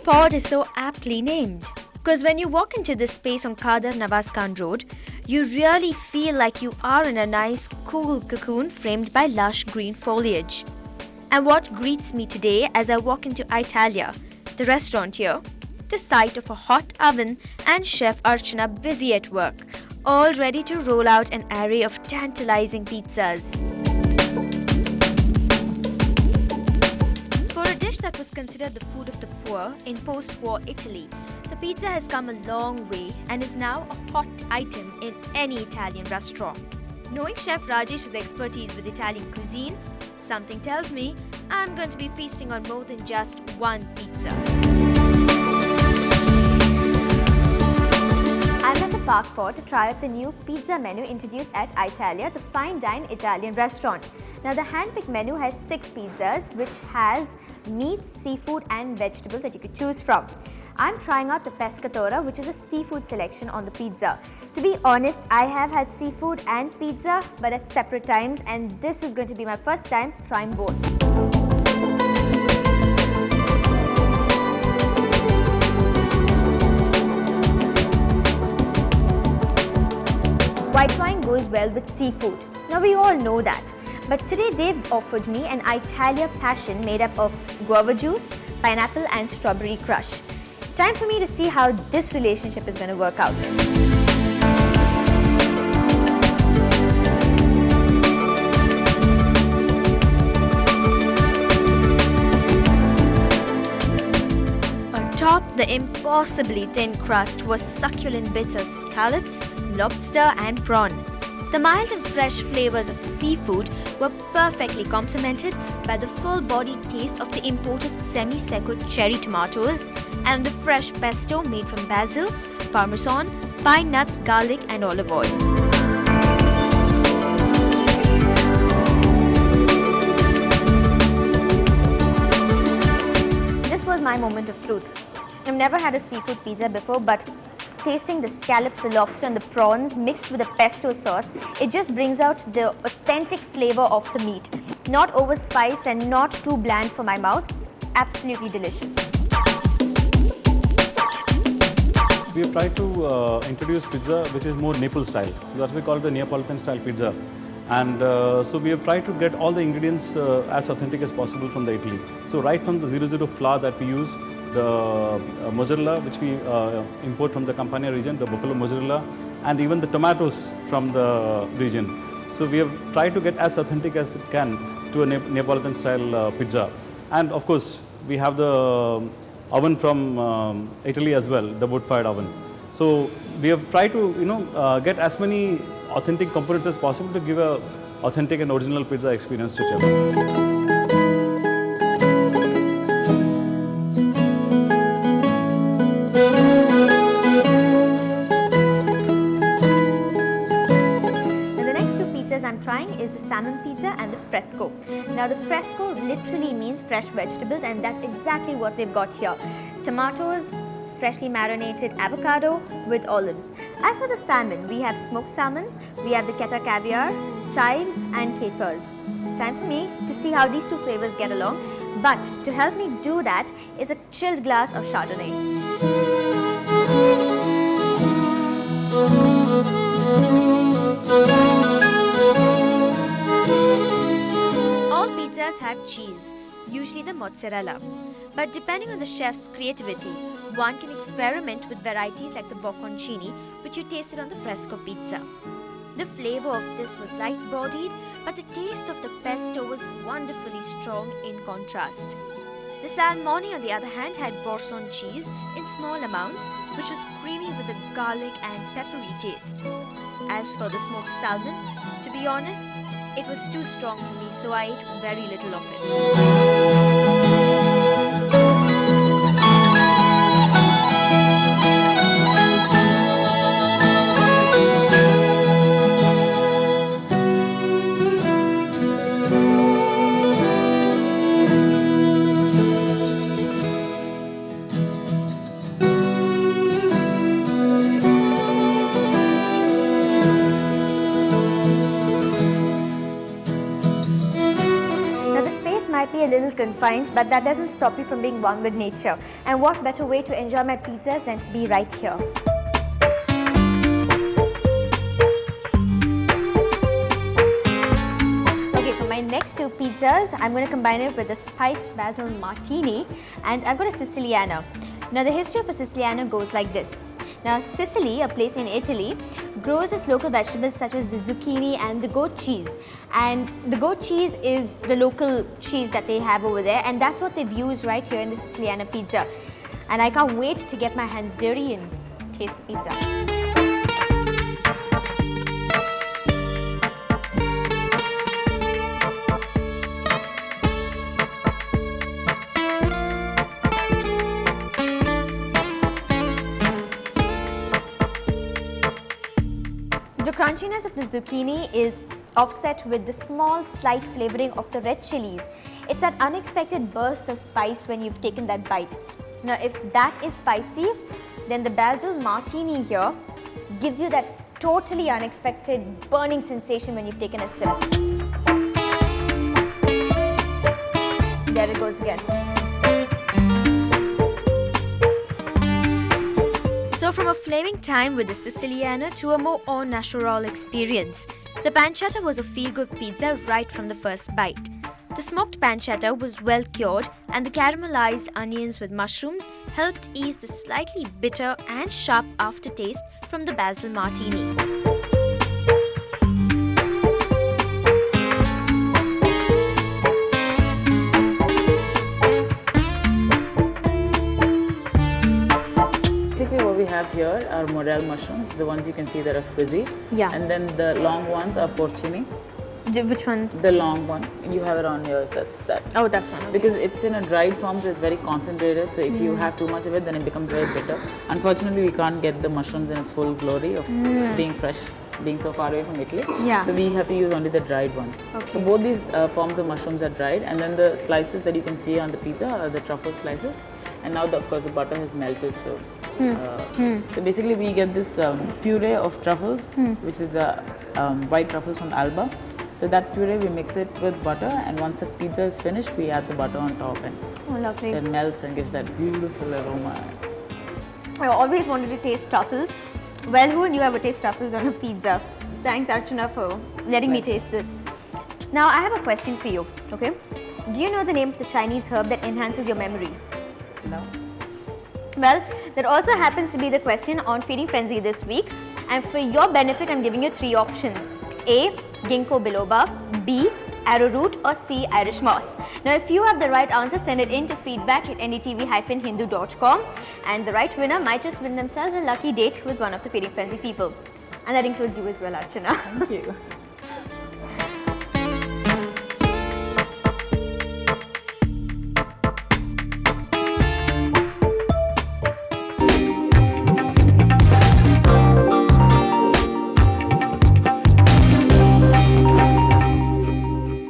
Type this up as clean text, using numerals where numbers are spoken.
pod is so aptly named. Because when you walk into this space on Kadar Nawaz Khan Road, you really feel like you are in a nice, cool cocoon framed by lush green foliage. And what greets me today as I walk into Italia, the restaurant here, the sight of a hot oven and Chef Archana busy at work, all ready to roll out an array of tantalizing pizzas. For a dish that was considered the food of the poor in post-war Italy, the pizza has come a long way and is now a hot item in any Italian restaurant. Knowing Chef Rajesh's expertise with Italian cuisine, something tells me I'm going to be feasting on more than just one pizza. I'm at the Park Pod to try out the new pizza menu introduced at Italia, the fine dine Italian restaurant. Now the hand-picked menu has 6 pizzas which has meat, seafood and vegetables that you could choose from. I'm trying out the pescatora, which is a seafood selection on the pizza. To be honest, I have had seafood and pizza but at separate times, and this is going to be my first time trying both. White wine goes well with seafood. Now we all know that. But today they've offered me an Italia passion made up of guava juice, pineapple and strawberry crush. Time for me to see how this relationship is going to work out. On top, the impossibly thin crust was succulent bits of scallops, lobster and prawn. The mild and fresh flavors of the seafood were perfectly complemented by the full-bodied taste of the imported semi-secco cherry tomatoes and the fresh pesto made from basil, parmesan, pine nuts, garlic and olive oil. This was my moment of truth. I've never had a seafood pizza before, but tasting the scallops, the lobster and the prawns mixed with the pesto sauce, it just brings out the authentic flavor of the meat. Not overspiced and not too bland for my mouth. Absolutely delicious. We have tried to introduce pizza which is more Naples style. So that's why we call it the Neapolitan style pizza. And so we have tried to get all the ingredients as authentic as possible from the Italy. So right from the 00 flour that we use, the mozzarella which we import from the Campania region, the buffalo mozzarella, and even the tomatoes from the region. So we have tried to get as authentic as it can to a Neapolitan style pizza. And of course, we have the oven from Italy as well, the wood-fired oven. So we have tried to get as many authentic components as possible to give a authentic and original pizza experience to children. I'm trying is the salmon pizza and the fresco. Now the fresco literally means fresh vegetables, and that's exactly what they've got here. Tomatoes, freshly marinated avocado with olives. As for the salmon, we have smoked salmon, we have the keta caviar, chives and capers. Time for me to see how these two flavors get along, but to help me do that is a chilled glass of Chardonnay. All pizzas have cheese, usually the mozzarella. But depending on the chef's creativity, one can experiment with varieties like the bocconcini, which you tasted on the fresco pizza. The flavor of this was light-bodied, but the taste of the pesto was wonderfully strong in contrast. The salmone, on the other hand, had Boursin cheese in small amounts, which was creamy with a garlic and peppery taste. As for the smoked salmon, to be honest, it was too strong for me, so I ate very little of it. might be a little confined, but that doesn't stop you from being one with nature. And what better way to enjoy my pizzas than to be right here? Okay, for my next two pizzas, I'm going to combine it with a spiced basil martini, and I've got a Siciliana. Now, the history of a Siciliana goes like this. Now, Sicily, a place in Italy, grows its local vegetables such as the zucchini and the goat cheese. And the goat cheese is the local cheese that they have over there, and that's what they've used right here in the Siciliana pizza. And I can't wait to get my hands dirty and taste the pizza. The crunchiness of the zucchini is offset with the small slight flavoring of the red chilies. It's that unexpected burst of spice when you've taken that bite. Now, if that is spicy, then the basil martini here gives you that totally unexpected burning sensation when you've taken a sip. There it goes again. So from a flaming time with the Siciliana to a more au natural experience, the pancetta was a feel-good pizza right from the first bite. The smoked pancetta was well cured, and the caramelized onions with mushrooms helped ease the slightly bitter and sharp aftertaste from the basil martini. What we have here are morel mushrooms, the ones you can see that are frizzy. Yeah. And then the long ones are porcini. Which one? The long one. You have it on yours, that's that. Oh, that's one. Okay. Because it's in a dried form, so it's very concentrated. So if you have too much of it, then it becomes very bitter. Unfortunately, we can't get the mushrooms in its full glory of being fresh, being so far away from Italy. Yeah. So we have to use only the dried ones. Okay. So both these forms of mushrooms are dried, and then the slices that you can see on the pizza are the truffle slices. And now, of course, the butter has melted. So, so basically, we get this puree of truffles, which is the white truffles from Alba. So that puree, we mix it with butter, and once the pizza is finished, we add the butter on top, and Oh, lovely. so it melts and gives that beautiful aroma. I always wanted to taste truffles. Well, who knew I would taste truffles on a pizza? Thanks, Archana, for letting me taste this. Now, I have a question for you, okay? Do you know the name of the Chinese herb that enhances your memory? No? Well, that also happens to be the question on Feeding Frenzy this week. And for your benefit, I'm giving you three options. A. Ginkgo biloba. B. Arrowroot. Or C. Irish moss. Now, if you have the right answer, send it in to feedback@ndtv-hindu.com. And the right winner might just win themselves a lucky date with one of the Feeding Frenzy people. And that includes you as well, Archana. Thank you.